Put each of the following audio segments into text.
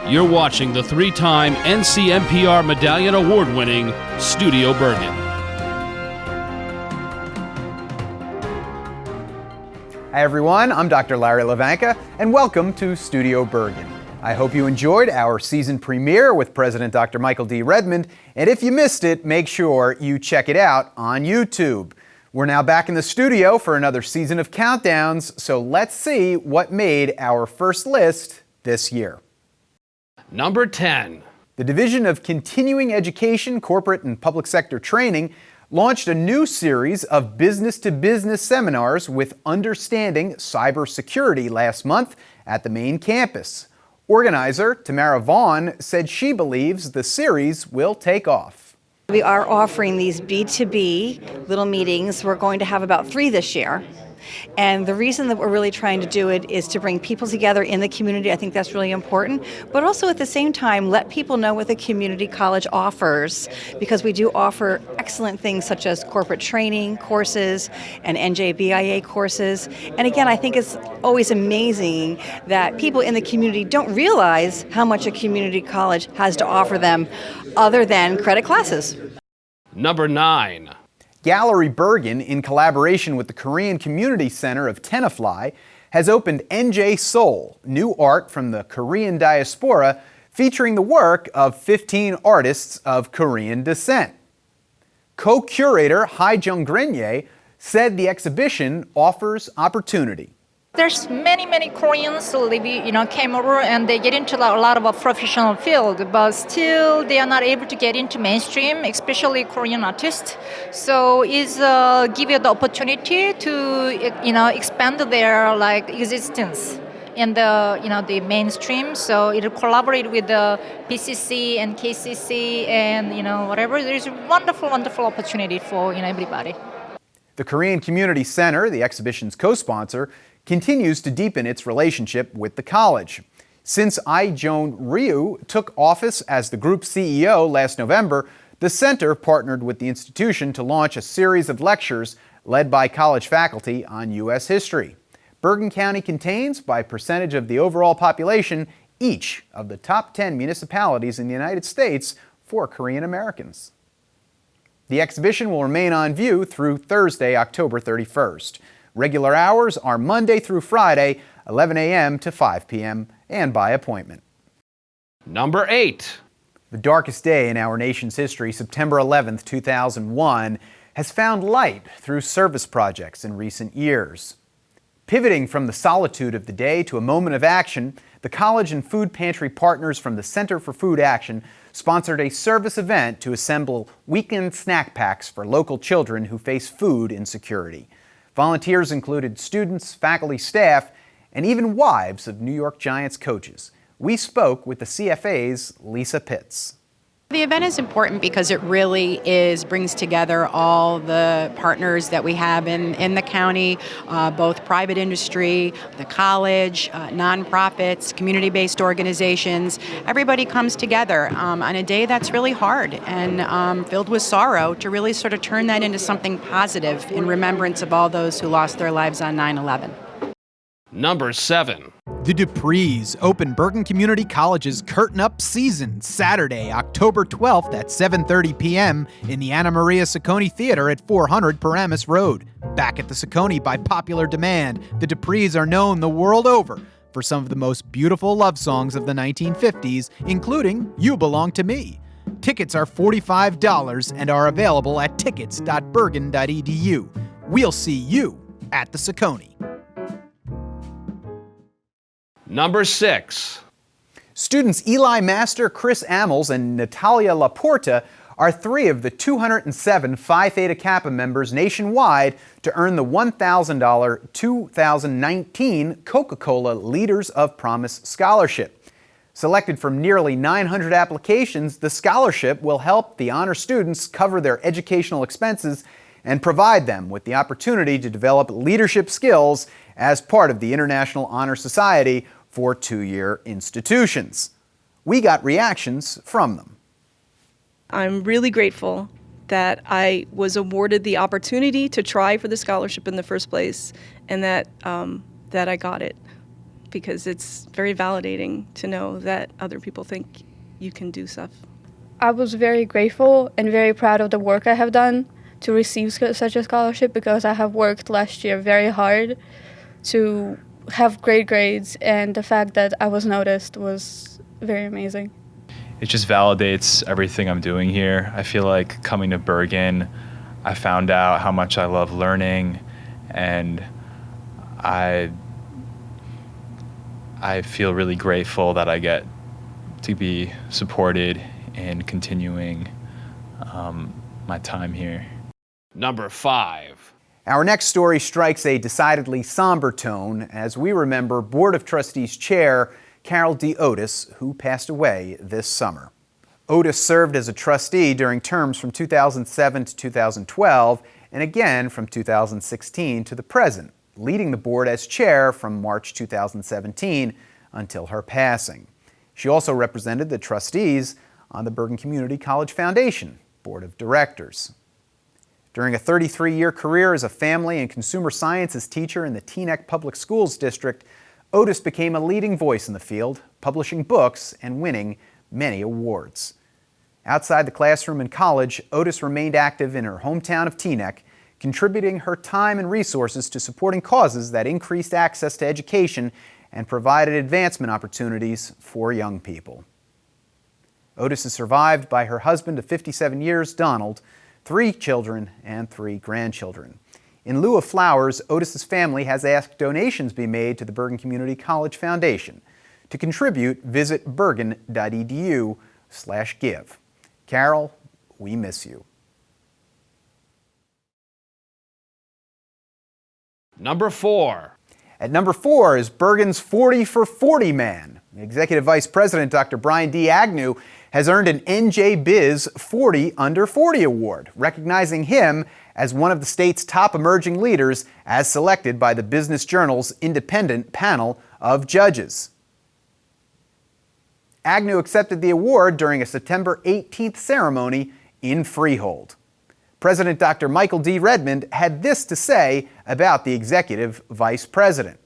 You're watching the three-time NCMPR Medallion Award-winning Studio Bergen. Hi everyone, I'm Dr. Larry Hlavenka, and welcome to Studio Bergen. I hope you enjoyed our season premiere with President Dr. Michael D. Redmond, and if you missed it, make sure you check it out on YouTube. We're now back in the studio for another season of countdowns, so let's see what made our first list this year. Number 10. The Division of Continuing Education, Corporate and Public Sector Training launched a new series of business-to-business seminars with Understanding Cybersecurity last month at the main campus. Organizer Tamara Vaughn said she believes the series will take off. We are offering these B2B little meetings. We're going to have about 3 this year. And the reason that we're really trying to do it is to bring people together in the community. I think that's really important. But also at the same time, let people know what the community college offers, because we do offer excellent things such as corporate training courses and NJBIA courses. And again, I think it's always amazing that people in the community don't realize how much a community college has to offer them other than credit classes. Number 9. Gallery Bergen, in collaboration with the Korean Community Center of Tenafly, has opened NJ Seoul, new art from the Korean diaspora, featuring the work of 15 artists of Korean descent. Co-Curator Hyejeong Grenier said the exhibition offers opportunity. There's many Koreans who came over and they get into a lot of a professional field, but still they are not able to get into mainstream, especially Korean artists. So it's give you the opportunity to expand their existence in the mainstream. So it'll collaborate with the PCC and KCC and whatever. There's a wonderful opportunity for everybody. The Korean Community Center, the exhibition's co-sponsor, continues to deepen its relationship with the college. Since Hyejeong Ryu took office as the group CEO last November, the center partnered with the institution to launch a series of lectures led by college faculty on U.S. history. Bergen County contains, by percentage of the overall population, each of the top 10 municipalities in the United States for Korean Americans. The exhibition will remain on view through Thursday, October 31st. Regular hours are Monday through Friday, 11 a.m. to 5 p.m., and by appointment. Number 8. The darkest day in our nation's history, September 11th, 2001, has found light through service projects in recent years. Pivoting from the solitude of the day to a moment of action, the college and food pantry partners from the Center for Food Action sponsored a service event to assemble weekend snack packs for local children who face food insecurity. Volunteers included students, faculty, staff, and even wives of New York Giants coaches. We spoke with the CFA's Lisa Pitz. The event is important because it really brings together all the partners that we have in the county, both private industry, the college, nonprofits, community-based organizations. Everybody comes together on a day that's really hard and filled with sorrow to really sort of turn that into something positive in remembrance of all those who lost their lives on 9/11. Number 7. The Duprees open Bergen Community College's Curtain Up season Saturday, October 12th at 7:30 p.m. in the Anna Maria Ciccone Theater at 400 Paramus Road. Back at the Ciccone by popular demand, the Duprees are known the world over for some of the most beautiful love songs of the 1950s, including You Belong to Me. Tickets are $45 and are available at tickets.bergen.edu. We'll see you at the Ciccone. Number 6. Students Eli Master, Kris Amels, and Natalia Laporta are 3 of the 207 Phi Theta Kappa members nationwide to earn the $1,000 2019 Coca-Cola Leaders of Promise Scholarship. Selected from nearly 900 applications, the scholarship will help the honor students cover their educational expenses and provide them with the opportunity to develop leadership skills as part of the International Honor Society for 2-year institutions. We got reactions from them. I'm really grateful that I was awarded the opportunity to try for the scholarship in the first place, and that I got it. because it's very validating to know that other people think you can do stuff. I was very grateful and very proud of the work I have done to receive such a scholarship, because I have worked last year very hard to have great grades, and the fact that I was noticed was very amazing. It just validates everything I'm doing here. I feel like coming to Bergen, I found out how much I love learning, and I feel really grateful that I get to be supported in continuing my time here. Number 5. Our next story strikes a decidedly somber tone as we remember Board of Trustees Chair Carol D. Otis, who passed away this summer. Otis served as a trustee during terms from 2007 to 2012 and again from 2016 to the present, leading the board as chair from March 2017 until her passing. She also represented the trustees on the Bergen Community College Foundation Board of Directors. During a 33-year career as a family and consumer sciences teacher in the Teaneck Public Schools District, Otis became a leading voice in the field, publishing books and winning many awards. Outside the classroom in college, Otis remained active in her hometown of Teaneck, contributing her time and resources to supporting causes that increased access to education and provided advancement opportunities for young people. Otis is survived by her husband of 57 years, Donald, 3 children and 3 grandchildren. In lieu of flowers, Otis's family has asked donations be made to the Bergen Community College Foundation. To contribute, visit bergen.edu/give. Carol, we miss you. Number 4. At number 4 is Bergen's 40 for 40 man. Executive Vice President Dr. Brian D. Agnew has earned an NJ Biz 40 Under 40 award, recognizing him as one of the state's top emerging leaders as selected by the Business Journal's independent panel of judges. Agnew accepted the award during a September 18th ceremony in Freehold. President Dr. Michael D. Redmond had this to say about the Executive Vice President.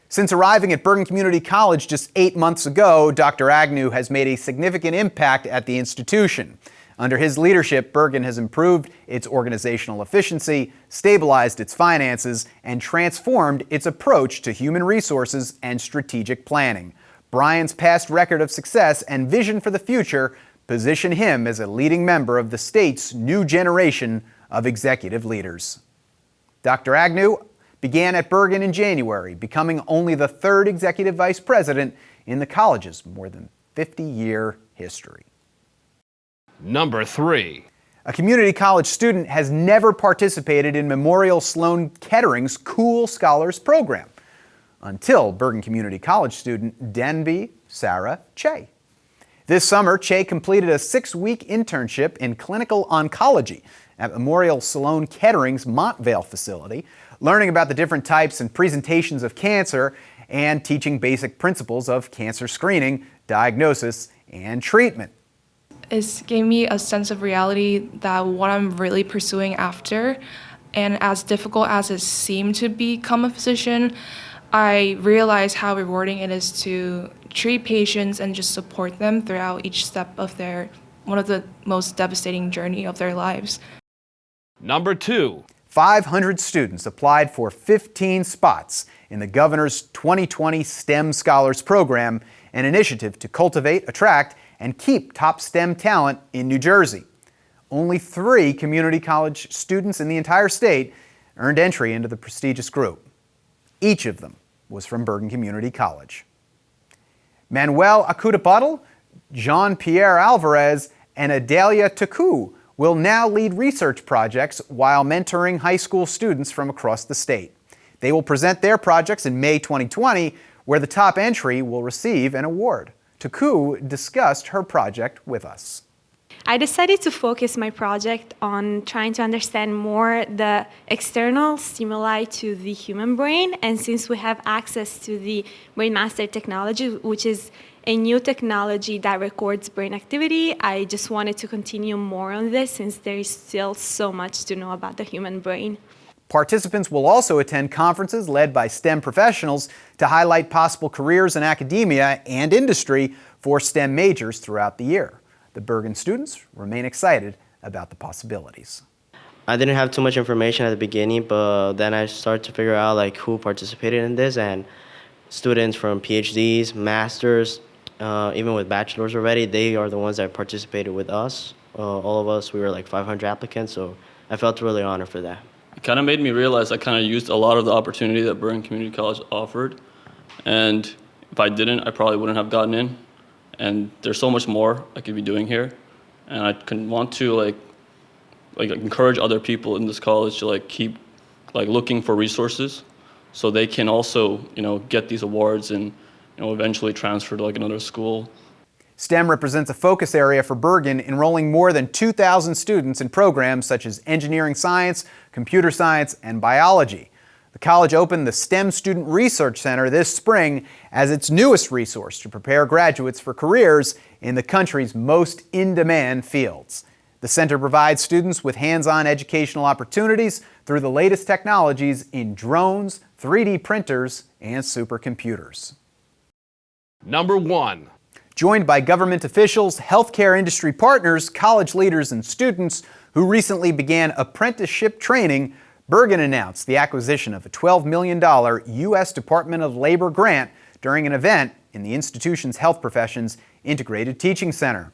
Since arriving at Bergen Community College just 8 months ago, Dr. Agnew has made a significant impact at the institution. Under his leadership, Bergen has improved its organizational efficiency, stabilized its finances, and transformed its approach to human resources and strategic planning. Brian's past record of success and vision for the future position him as a leading member of the state's new generation of executive leaders. Dr. Agnew began at Bergen in January, becoming only the 3rd executive vice president in the college's more than 50-year history. Number 3. A community college student has never participated in Memorial Sloan Kettering's Cool Scholars program until Bergen Community College student Danbee Sarah Chae. This summer, Chae completed a 6-week internship in clinical oncology at Memorial Sloan Kettering's Montvale facility, learning about the different types and presentations of cancer and teaching basic principles of cancer screening, diagnosis, and treatment. It gave me a sense of reality that what I'm really pursuing after, and as difficult as it seemed to become a physician, I realized how rewarding it is to treat patients and just support them throughout each step of one of the most devastating journey of their lives. Number 2. 500 students applied for 15 spots in the governor's 2020 STEM Scholars Program, an initiative to cultivate, attract, and keep top STEM talent in New Jersey. Only 3 community college students in the entire state earned entry into the prestigious group. Each of them was from Bergen Community College. Manuel Ackattupathil, Jean-Pierre Alvarez, and Adelajda Turku will now lead research projects while mentoring high school students from across the state. They will present their projects in May 2020, where the top entry will receive an award. Turku discussed her project with us. I decided to focus my project on trying to understand more the external stimuli to the human brain, and since we have access to the Brain Master technology, which is a new technology that records brain activity, I just wanted to continue more on this since there is still so much to know about the human brain. Participants will also attend conferences led by STEM professionals to highlight possible careers in academia and industry for STEM majors throughout the year. The Bergen students remain excited about the possibilities. I didn't have too much information at the beginning, but then I started to figure out who participated in this, and students from PhDs, masters, even with bachelors already, they are the ones that participated with us. All of us, we were 500 applicants, so I felt really honored for that. It kind of made me realize I kind of used a lot of the opportunity that Bergen Community College offered, and if I didn't, I probably wouldn't have gotten in. And there's so much more I could be doing here, and I want to encourage other people in this college to keep looking for resources, so they can also get these awards and eventually transfer to another school. STEM represents a focus area for Bergen, enrolling more than 2,000 students in programs such as engineering science, computer science, and biology. The college opened the STEM Student Research Center this spring as its newest resource to prepare graduates for careers in the country's most in-demand fields. The center provides students with hands-on educational opportunities through the latest technologies in drones, 3D printers, and supercomputers. Number 1. Joined by government officials, healthcare industry partners, college leaders, and students who recently began apprenticeship training, Bergen announced the acquisition of a $12 million U.S. Department of Labor grant during an event in the institution's Health Professions Integrated Teaching Center.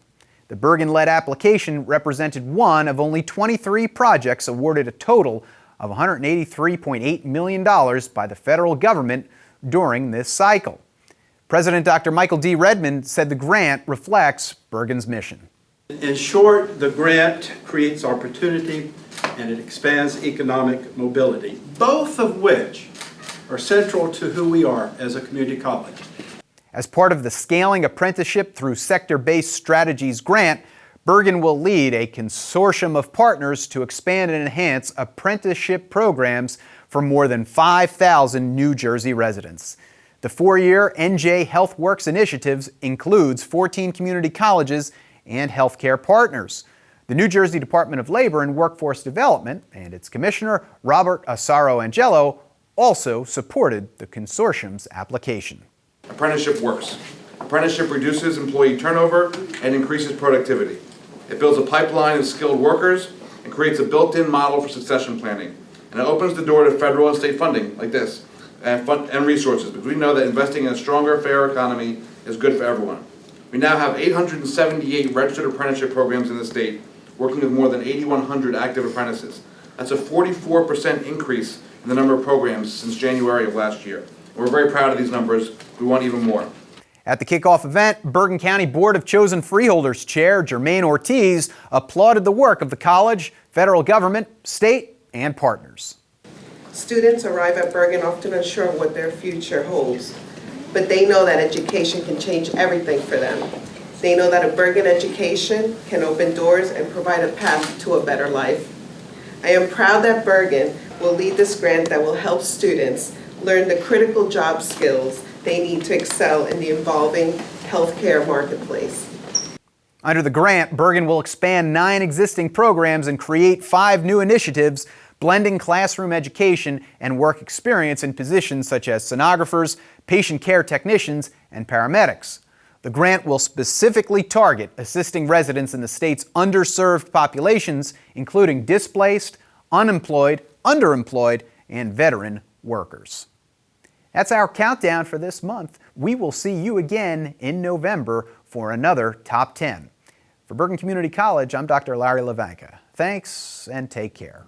The Bergen-led application represented one of only 23 projects awarded a total of $183.8 million by the federal government during this cycle. President Dr. Michael D. Redmond said the grant reflects Bergen's mission. In short, the grant creates opportunity and it expands economic mobility, both of which are central to who we are as a community college. As part of the Scaling Apprenticeship Through Sector-Based Strategies grant, Bergen will lead a consortium of partners to expand and enhance apprenticeship programs for more than 5,000 New Jersey residents. The 4-year NJ HealthWorks initiatives includes 14 community colleges and healthcare partners. The New Jersey Department of Labor and Workforce Development and its commissioner, Robert Asaro-Angelo, also supported the consortium's application. Apprenticeship works. Apprenticeship reduces employee turnover and increases productivity. It builds a pipeline of skilled workers and creates a built-in model for succession planning. And it opens the door to federal and state funding like this and resources, because we know that investing in a stronger, fairer economy is good for everyone. We now have 878 registered apprenticeship programs in the state, working with more than 8,100 active apprentices. That's a 44% increase in the number of programs since January of last year. And we're very proud of these numbers. We want even more. At the kickoff event, Bergen County Board of Chosen Freeholders Chair Germaine Ortiz applauded the work of the college, federal government, state, and partners. Students arrive at Bergen often unsure of what their future holds, but they know that education can change everything for them. They know that a Bergen education can open doors and provide a path to a better life. I am proud that Bergen will lead this grant that will help students learn the critical job skills they need to excel in the evolving healthcare marketplace. Under the grant, Bergen will expand 9 existing programs and create 5 new initiatives, blending classroom education and work experience in positions such as sonographers, patient care technicians, and paramedics. The grant will specifically target assisting residents in the state's underserved populations, including displaced, unemployed, underemployed, and veteran workers. That's our countdown for this month. We will see you again in November for another Top 10. For Bergen Community College, I'm Dr. Larry Hlavenka. Thanks and take care.